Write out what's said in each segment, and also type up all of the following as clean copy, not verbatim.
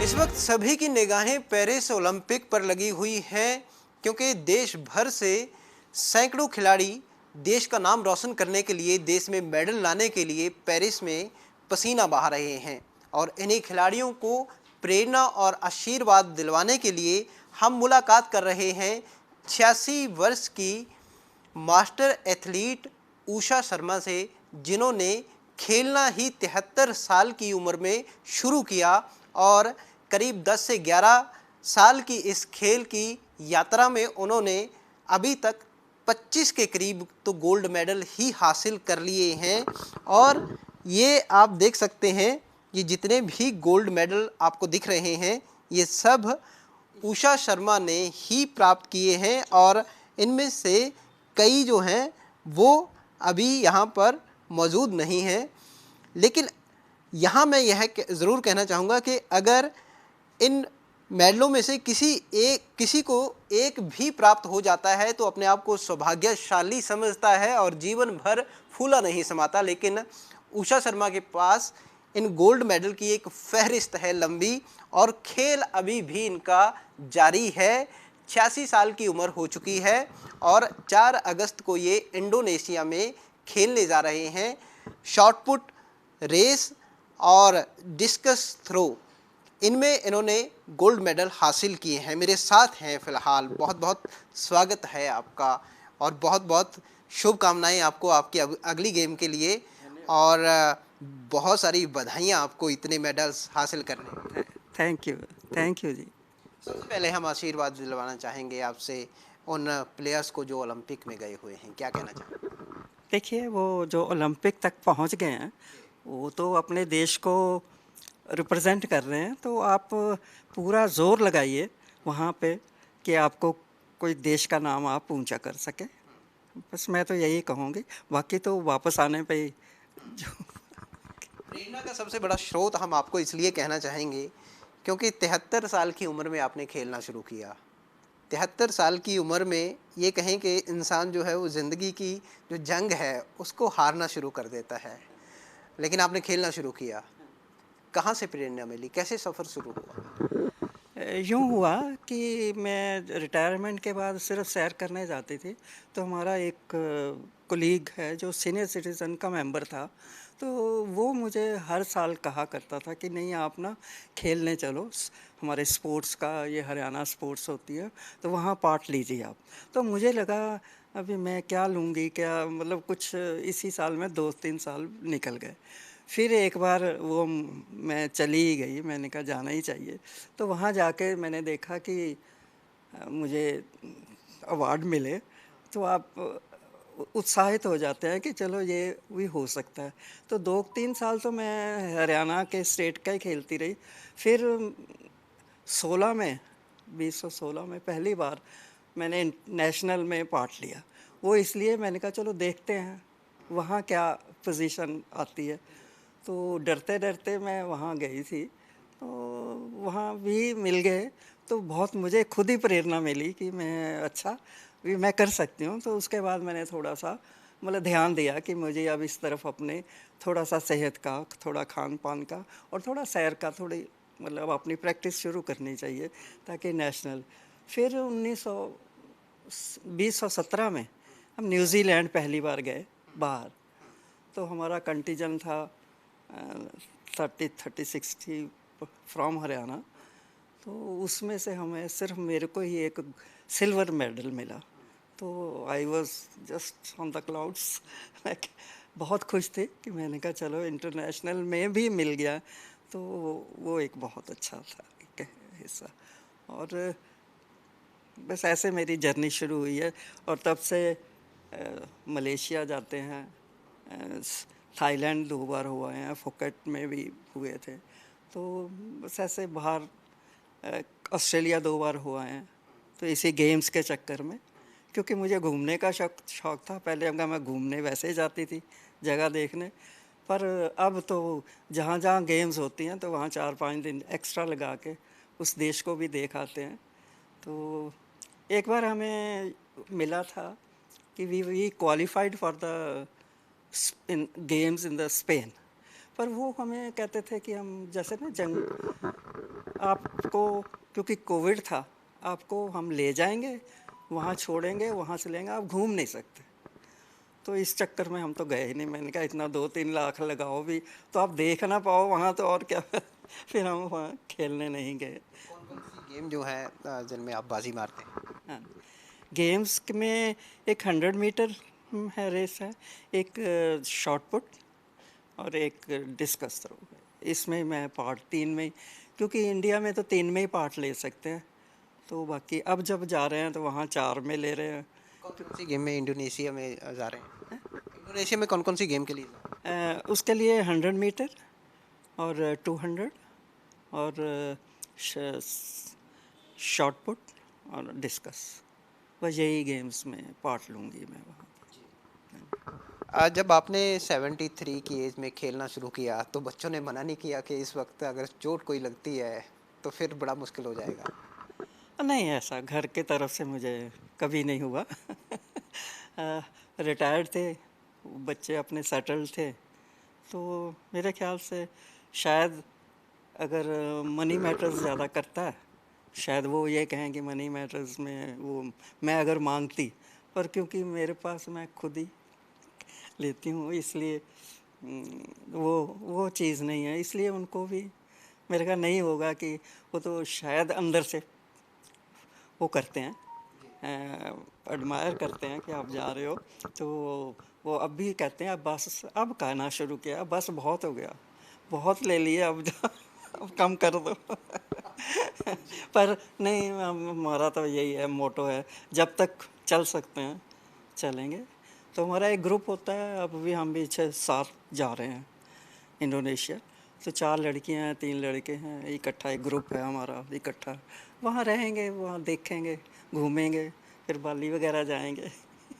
इस वक्त सभी की निगाहें पेरिस ओलंपिक पर लगी हुई हैं क्योंकि देश भर से सैकड़ों खिलाड़ी देश का नाम रोशन करने के लिए, देश में मेडल लाने के लिए पेरिस में पसीना बहा रहे हैं। और इन्हीं खिलाड़ियों को प्रेरणा और आशीर्वाद दिलवाने के लिए हम मुलाकात कर रहे हैं 86 वर्ष की मास्टर एथलीट उषा शर्मा से, जिन्होंने खेलना ही 73 साल की उम्र में शुरू किया और करीब 10 से 11 साल की इस खेल की यात्रा में उन्होंने अभी तक 25 के करीब तो गोल्ड मेडल ही हासिल कर लिए हैं। और ये आप देख सकते हैं, ये जितने भी गोल्ड मेडल आपको दिख रहे हैं ये सब उषा शर्मा ने ही प्राप्त किए हैं। और इनमें से कई जो हैं वो अभी यहाँ पर मौजूद नहीं हैं। लेकिन यहाँ मैं यह ज़रूर कहना चाहूँगा कि अगर इन मेडलों में से किसी को एक भी प्राप्त हो जाता है तो अपने आप को सौभाग्यशाली समझता है और जीवन भर फूला नहीं समाता। लेकिन उषा शर्मा के पास इन गोल्ड मेडल की एक फहरिस्त है लंबी, और खेल अभी भी इनका जारी है। 86 साल की उम्र हो चुकी है और 4 अगस्त को ये इंडोनेशिया में खेलने जा रहे हैं। शॉटपुट, रेस और डिस्कस थ्रो, इनमें इन्होंने गोल्ड मेडल हासिल किए हैं। मेरे साथ हैं फ़िलहाल। बहुत बहुत स्वागत है आपका और बहुत बहुत शुभकामनाएं आपको आपकी अगली गेम के लिए, और बहुत सारी बधाइयाँ आपको इतने मेडल्स हासिल करने। थैंक यू जी। सबसे पहले हम आशीर्वाद दिलवाना चाहेंगे आपसे उन प्लेयर्स को जो ओलंपिक में गए हुए हैं, क्या कहना चाहेंगे? देखिए, वो जो ओलंपिक तक पहुंच गए हैं वो तो अपने देश को रिप्रेजेंट कर रहे हैं, तो आप पूरा जोर लगाइए वहाँ पे कि आपको कोई देश का नाम आप ऊंचा कर सके। बस मैं तो यही कहूँगी, बाकी तो वापस आने पे ही जो प्रेरणा का सबसे बड़ा स्रोत हम आपको इसलिए कहना चाहेंगे क्योंकि 73 साल की उम्र में आपने खेलना शुरू किया। 73 साल की उम्र में ये कहें कि इंसान जो है वो ज़िंदगी की जो जंग है उसको हारना शुरू कर देता है, लेकिन आपने खेलना शुरू किया। कहाँ से प्रेरणा मिली, कैसे सफ़र शुरू हुआ? यूँ हुआ कि मैं रिटायरमेंट के बाद सिर्फ सैर करने जाती थी, तो हमारा एक कोलीग है जो सीनियर सिटीज़न का मेंबर था, तो वो मुझे हर साल कहा करता था कि नहीं, आप ना खेलने चलो, हमारे स्पोर्ट्स का, ये हरियाणा स्पोर्ट्स होती है, तो वहाँ पार्ट लीजिए आप। तो मुझे लगा अभी मैं क्या लूँगी, क्या मतलब, कुछ इसी साल में 2-3 साल निकल गए। फिर एक बार वो मैं चली ही गई, मैंने कहा जाना ही चाहिए। तो वहाँ जाके मैंने देखा कि मुझे अवार्ड मिले, तो आप उत्साहित हो जाते हैं कि चलो ये भी हो सकता है। तो 2-3 साल तो मैं हरियाणा के स्टेट का ही खेलती रही। फिर 16 में 2016 में पहली बार मैंने नेशनल में पार्ट लिया। वो इसलिए मैंने कहा चलो देखते हैं वहाँ क्या पोजीशन आती है। तो डरते-डरते मैं वहाँ गई थी, तो वहाँ भी मिल गए, तो बहुत मुझे खुद ही प्रेरणा मिली कि मैं अच्छा भी मैं कर सकती हूँ। तो उसके बाद मैंने थोड़ा-सा मतलब ध्यान दिया कि मुझे अब इस तरफ अपने थोड़ा-सा सेहत का, थोड़ा खान-पान का और थोड़ा सैर का, थोड़ी मतलब अपनी प्रैक्टिस शुरू करनी चाहिए ताकि नेशनल। फिर 2017 में हम न्यूज़ीलैंड पहली बार गए बाहर, तो हमारा कंटिजेंट था 30-60 फ्रॉम हरियाणा। तो उसमें से हमें सिर्फ मेरे को ही एक सिल्वर मेडल मिला। तो I was just on the clouds. मैं बहुत खुश थी कि मैंने कहा चलो इंटरनेशनल में भी मिल गया, तो वो एक बहुत अच्छा था एक हिस्सा। और बस ऐसे मेरी जर्नी शुरू हुई है। और तब से मलेशिया जाते हैं, थाईलैंड 2 बार हुए हैं, फुकेट में भी हुए थे। तो बस ऐसे बाहर ऑस्ट्रेलिया 2 बार हुआ है, तो इसी गेम्स के चक्कर में, क्योंकि मुझे घूमने का शौक़ था। पहले अगर मैं घूमने वैसे ही जाती थी जगह देखने, पर अब तो जहाँ जहाँ गेम्स होती हैं तो वहाँ 4-5 दिन एक्स्ट्रा लगा के उस देश को भी देख आते हैं। तो एक बार हमें मिला था कि we qualified for the in games in the Spain, पर वो हमें कहते थे कि हम जैसे ना आपको, क्योंकि कोविड था, आपको हम ले जाएंगे, वहाँ छोड़ेंगे, वहाँ से लेंगे, आप घूम नहीं सकते। तो इस चक्कर में हम तो गए ही नहीं। मैंने कहा इतना 2-3 लाख लगाओ भी तो आप देख ना पाओ वहाँ, तो और क्या। फिर हम वहाँ खेलने नहीं गए। कौन कौन सी गेम जो है जिनमें आप बाजी मारते हैं? हाँ, गेम्स में एक 100 मीटर है, रेस है, एक शॉट पुट और एक डिस्कस थ्रो। इसमें मैं पार्ट 3 में, क्योंकि इंडिया में तो 3 में ही पार्ट ले सकते हैं, तो बाकी अब जब जा रहे हैं तो वहाँ 4 में ले रहे हैं। कौन कौन सी गेम में इंडोनेशिया में जा रहे हैं? इंडोनेशिया में कौन कौन सी गेम के लिए जा रहे उसके लिए 100 मीटर और 200 और शॉट पुट और डिस्कस, बस यही गेम्स में पार्ट लूँगी मैं वहाँ। जब आपने 73 की एज में खेलना शुरू किया तो बच्चों ने मना नहीं किया कि इस वक्त अगर चोट कोई लगती है तो फिर बड़ा मुश्किल हो जाएगा? नहीं, ऐसा घर के तरफ से मुझे कभी नहीं हुआ। रिटायर्ड थे, बच्चे अपने सेटल्ड थे, तो मेरे ख्याल से शायद अगर मनी मैटर्स ज़्यादा करता है, शायद वो ये कहें कि मनी मैटर्स में वो मैं अगर मांगती, पर क्योंकि मेरे पास मैं खुद ही लेती हूँ, इसलिए वो चीज़ नहीं है, इसलिए उनको भी मेरे ख्याल नहीं होगा कि वो तो शायद अंदर से वो करते हैं, एडमायर करते हैं कि आप जा रहे हो, तो वो अब भी कहते हैं अब बस, अब कहना शुरू किया, अब बस बहुत हो गया, बहुत ले लिए, अब अब कम कर दो। पर नहीं, हमारा तो यही है, मोटो है, जब तक चल सकते हैं चलेंगे। तो हमारा एक ग्रुप होता है, अब भी हम भी 6-7 जा रहे हैं इंडोनेशिया, तो 4 लड़कियां हैं, 3 लड़के हैं, इकट्ठा एक ग्रुप है हमारा, इकट्ठा वहाँ रहेंगे, वहाँ देखेंगे, घूमेंगे, फिर बाली वगैरह जाएंगे।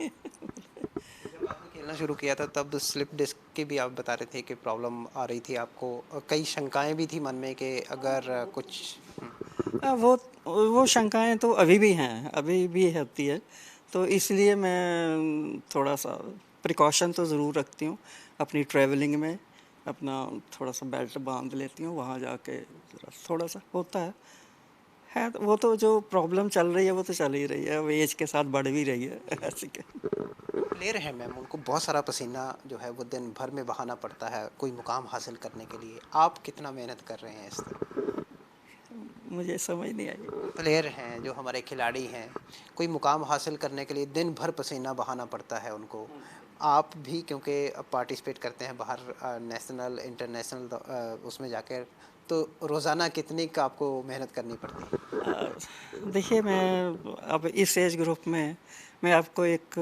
जब आपने खेलना शुरू किया था तब स्लिप डिस्क की भी आप बता रहे थे कि प्रॉब्लम आ रही थी आपको, कई शंकाएं भी थी मन में कि अगर कुछ वो शंकाएं तो अभी भी हैं, अभी भी होती है, तो इसलिए मैं थोड़ा सा प्रिकॉशन तो ज़रूर रखती हूँ अपनी ट्रैवलिंग में, अपना थोड़ा सा बेल्ट बांध लेती हूँ, वहाँ जाके थोड़ा सा होता है वो तो जो प्रॉब्लम चल रही है वो तो चल ही रही है, वो एज के साथ बढ़ भी रही है। ऐसे के प्लेयर हैं मैम, उनको बहुत सारा पसीना जो है वो दिन भर में बहाना पड़ता है कोई मुकाम हासिल करने के लिए, आप कितना मेहनत कर रहे हैं इस तरह? मुझे समझ नहीं आई। प्लेयर हैं जो हमारे खिलाड़ी हैं, कोई मुकाम हासिल करने के लिए दिन भर पसीना बहाना पड़ता है उनको, आप भी क्योंकि पार्टिसिपेट करते हैं बाहर नेशनल इंटरनेशनल उसमें जाकर, तो रोज़ाना कितनी का आपको मेहनत करनी पड़ती है? देखिए, मैं अब इस एज ग्रुप में मैं आपको एक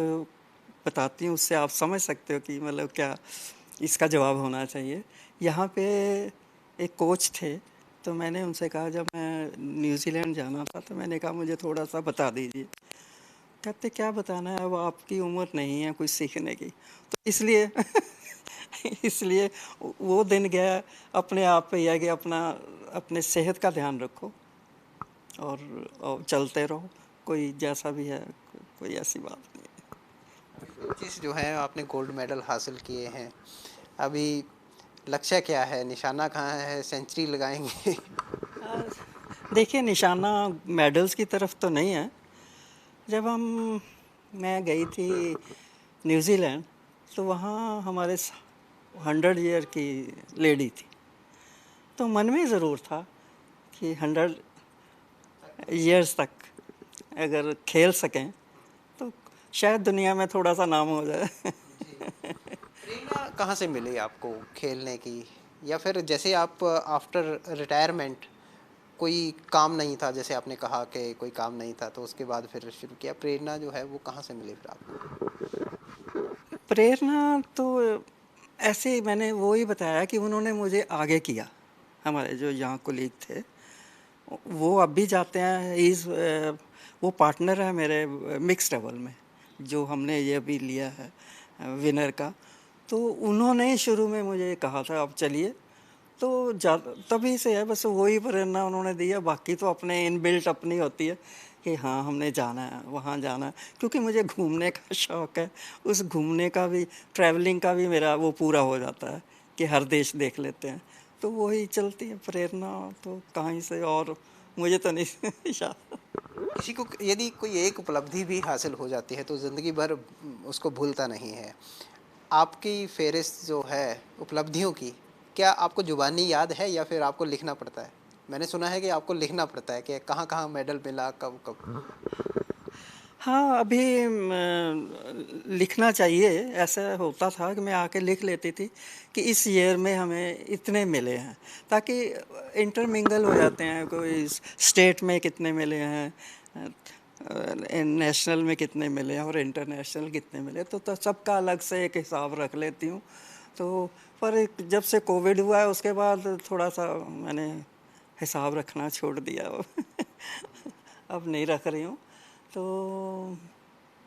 बताती हूँ, उससे आप समझ सकते हो कि मतलब क्या इसका जवाब होना चाहिए। यहाँ पे एक कोच थे, तो मैंने उनसे कहा, जब मैं न्यूज़ीलैंड जाना था तो मैंने कहा मुझे थोड़ा सा बता दीजिए। कहते क्या बताना है, अब आपकी उम्र नहीं है कुछ सीखने की, तो इसलिए इसलिए वो दिन गया, अपने आप पे यह कि अपने सेहत का ध्यान रखो और चलते रहो, कोई जैसा भी है, कोई ऐसी बात नहीं है। चीज़ जो है आपने गोल्ड मेडल हासिल किए हैं, अभी लक्ष्य क्या है, निशाना कहाँ है, सेंचुरी लगाएंगे? देखिए, निशाना मेडल्स की तरफ तो नहीं है। जब मैं गई थी न्यूज़ीलैंड, तो वहाँ हमारे 100 ईयर की लेडी थी, तो मन में ज़रूर था कि 100 ईयर्स तक अगर खेल सकें तो शायद दुनिया में थोड़ा सा नाम हो जाए। प्रेरणा कहाँ से मिली आपको खेलने की, या फिर जैसे आप आफ्टर रिटायरमेंट कोई काम नहीं था, जैसे आपने कहा कि कोई काम नहीं था तो उसके बाद फिर शुरू किया, प्रेरणा जो है वो कहाँ से मिली फिर आपको? प्रेरणा तो ऐसे ही, मैंने वो ही बताया कि उन्होंने मुझे आगे किया। हमारे जो यहाँ कोलीग थे वो अब भी जाते हैं, वो पार्टनर है मेरे मिक्स डबल में, जो हमने ये अभी लिया है विनर का, तो उन्होंने ही शुरू में मुझे कहा था अब चलिए, तो तभी से है, बस वही प्रेरणा उन्होंने दिया, बाकी तो अपने इनबिल्ट अपनी होती है कि हाँ हमने जाना है, वहाँ जाना है, क्योंकि मुझे घूमने का शौक़ है, उस घूमने का भी, ट्रैवलिंग का भी मेरा वो पूरा हो जाता है कि हर देश देख लेते हैं, तो वही चलती है प्रेरणा, तो कहीं से और मुझे तो नहीं याद। किसी को यदि कोई एक उपलब्धि भी हासिल हो जाती है तो ज़िंदगी भर उसको भूलता नहीं है। आपकी फ़हरिस्त जो है उपलब्धियों की, क्या आपको ज़ुबानी याद है या फिर आपको लिखना पड़ता है? मैंने सुना है कि आपको लिखना पड़ता है कि कहाँ-कहाँ मेडल मिला, कब-कब। हाँ, अभी लिखना चाहिए। ऐसा होता था कि मैं आके लिख लेती थी कि इस ईयर में हमें इतने मिले हैं, ताकि इंटरमिंगल हो जाते हैं, कोई स्टेट में कितने मिले हैं, नेशनल में कितने मिले हैं और इंटरनेशनल कितने मिले, तो सबका अलग से एक हिसाब रख लेती हूँ। तो पर जब से कोविड हुआ है उसके बाद थोड़ा सा मैंने हिसाब रखना छोड़ दिया। अब नहीं रख रही हूँ, तो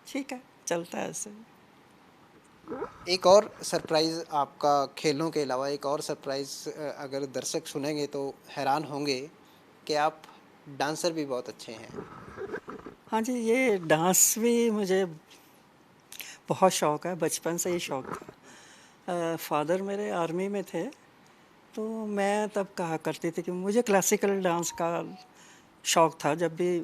ठीक है, चलता है ऐसे। एक और सरप्राइज़ आपका खेलों के अलावा एक और सरप्राइज़ अगर दर्शक सुनेंगे तो हैरान होंगे कि आप डांसर भी बहुत अच्छे हैं। हाँ जी, ये डांस भी मुझे बहुत शौक है, बचपन से ही शौक था। फादर मेरे आर्मी में थे, तो मैं तब कहा करती थी कि मुझे क्लासिकल डांस का शौक था। जब भी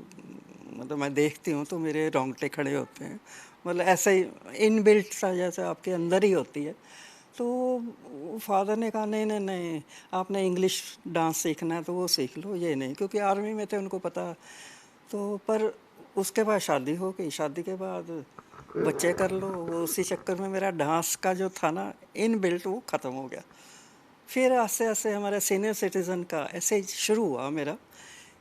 मतलब मैं देखती हूँ तो मेरे रोंगटे खड़े होते हैं, मतलब ऐसे ही इनबिल्ट सा, जैसे आपके अंदर ही होती है। तो फादर ने कहा नहीं नहीं नहीं, आपने इंग्लिश डांस सीखना है तो वो सीख लो, ये नहीं, क्योंकि आर्मी में थे, उनको पता। तो पर उसके बाद शादी हो गई, शादी के बाद बच्चे कर लो, वो उसी चक्कर में मेरा डांस का जो था ना इनबिल्ट, वो ख़त्म हो गया। फिर आस्ते आस्ते हमारा सीनियर सिटीज़न का ऐसे ही शुरू हुआ मेरा,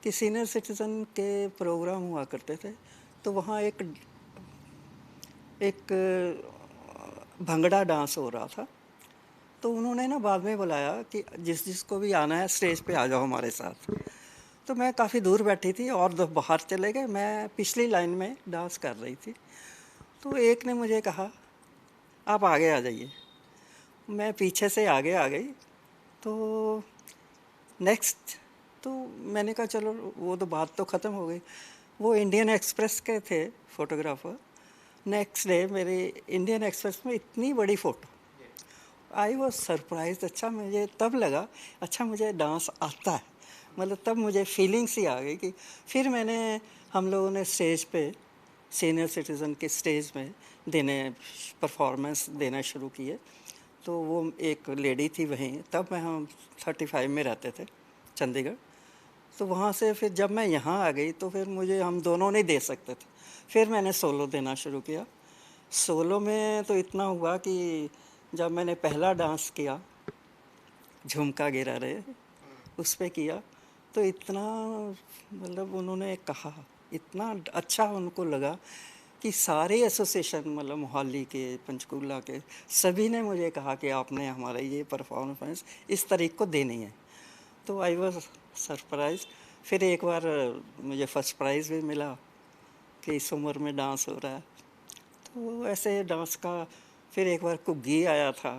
कि सीनियर सिटीज़न के प्रोग्राम हुआ करते थे, तो वहाँ एक एक भंगड़ा डांस हो रहा था। तो उन्होंने ना बाद में बुलाया कि जिस जिसको भी आना है स्टेज पे आ जाओ हमारे साथ। तो मैं काफ़ी दूर बैठी थी और बाहर चले गए, मैं पिछली लाइन में डांस कर रही थी। तो एक ने मुझे कहा आप आगे आ जाइए। मैं पीछे से आगे आ गई। तो नेक्स्ट, तो मैंने कहा चलो, वो तो बात तो ख़त्म हो गई। वो इंडियन एक्सप्रेस के थे फोटोग्राफर। नेक्स्ट डे मेरी इंडियन एक्सप्रेस में इतनी बड़ी फ़ोटो, आई वॉज सरप्राइज। अच्छा, मुझे तब लगा अच्छा मुझे डांस आता है, मतलब तब मुझे फीलिंग्स ही आ गई कि फिर मैंने, हम लोगों ने स्टेज पे सीनियर सिटीज़न के स्टेज में देने परफॉर्मेंस देना शुरू किए। तो वो एक लेडी थी वहीं, तब मैं, हम 35 में रहते थे चंडीगढ़। तो वहाँ से फिर जब मैं यहाँ आ गई तो फिर मुझे, हम दोनों नहीं दे सकते थे, फिर मैंने सोलो देना शुरू किया। सोलो में तो इतना हुआ कि जब मैंने पहला डांस किया, झुमका गिरा रे, उस पे किया, तो इतना, मतलब उन्होंने कहा, इतना अच्छा उनको लगा कि सारे एसोसिएशन, मतलब मोहाली के, पंचकूला के, सभी ने मुझे कहा कि आपने हमारा ये परफॉर्मेंस इस तारीख को देनी है। तो आई वॉज सरप्राइज। फिर एक बार मुझे फर्स्ट प्राइज़ भी मिला कि इस उम्र में डांस हो रहा है। तो ऐसे डांस का, फिर एक बार कुग्गी आया था।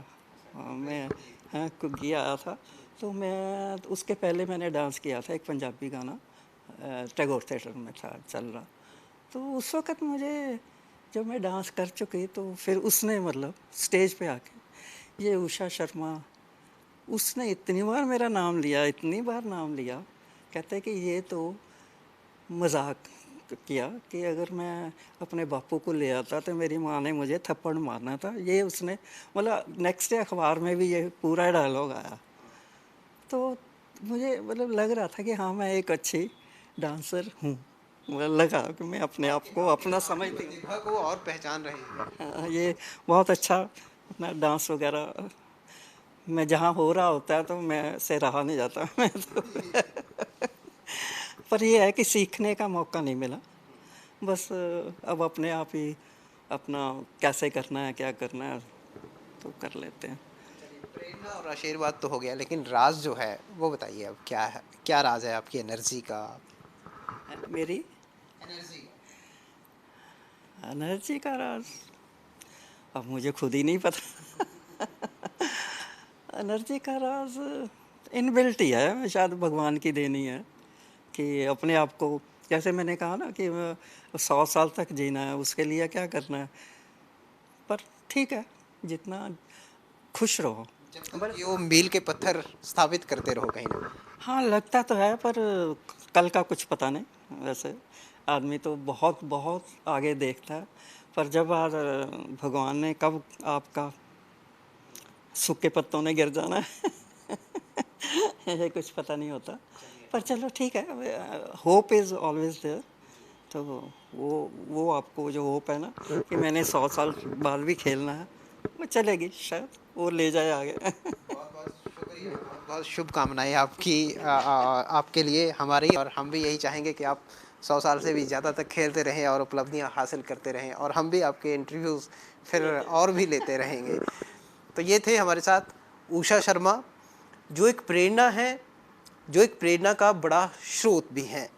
मैं, हाँ, कुग्गी आया था। तो मैं, उसके पहले मैंने डांस किया था एक पंजाबी गाना, टैगोर थिएटर में था चल रहा। तो उस वक़्त मुझे, जब मैं डांस कर चुकी, तो फिर उसने, मतलब स्टेज पे आके, ये उषा शर्मा, उसने इतनी बार मेरा नाम लिया, इतनी बार नाम लिया, कहते कि ये तो मजाक किया कि अगर मैं अपने बापू को ले आता तो मेरी माँ ने मुझे थप्पड़ मारना था। ये उसने, मतलब नेक्स्ट डे अखबार में भी ये पूरा डायलॉग आया। तो मुझे मतलब लग रहा था कि हाँ, मैं एक अच्छी डांसर हूँ। मुझे लगा कि मैं अपने आप को अपना आपकी समझती हूँ। प्रतिभा को और पहचान रहे हैं। हाँ, ये बहुत अच्छा अपना डांस वगैरह, मैं जहाँ हो रहा होता है तो मैं से रहा नहीं जाता। मैं तो पर ये है कि सीखने का मौका नहीं मिला। बस अब अपने आप ही अपना कैसे करना है, क्या करना है, तो कर लेते हैं। चलिए, प्रेरणा और आशीर्वाद तो हो गया, लेकिन राज जो है वो बताइए, अब क्या है, क्या राज है आपकी एनर्जी का? मेरी एनर्जी। एनर्जी का राज अब मुझे खुद ही नहीं पता। एनर्जी का राज इनबिल्ट ही है, शायद भगवान की देनी है कि अपने आप को, जैसे मैंने कहा ना कि 100 साल तक जीना है, उसके लिए क्या करना है। पर ठीक है, जितना खुश रहो, जब तक कि वो मील के पत्थर स्थापित करते रहो कहीं ना कहीं। हाँ, लगता तो है पर कल का कुछ पता नहीं। वैसे आदमी तो बहुत बहुत आगे देखता है, पर जब आज भगवान ने कब आपका सूखे पत्तों ने गिर जाना है ये कुछ पता नहीं होता। पर चलो ठीक है, होप इज़ ऑलवेज देयर। तो वो आपको जो होप है ना कि मैंने 100 साल बाद भी खेलना है, वो चलेगी शायद, वो ले जाए आगे बहुत बहुत शुक्रिया, बहुत बहुत शुभकामनाएं आपकी आपके लिए हमारी, और हम भी यही चाहेंगे कि आप 100 साल से भी ज़्यादा तक खेलते रहें और उपलब्धियां हासिल करते रहें, और हम भी आपके इंटरव्यूज़ फिर और भी लेते रहेंगे। तो ये थे हमारे साथ उषा शर्मा, जो एक प्रेरणा है, जो एक प्रेरणा का बड़ा स्रोत भी हैं।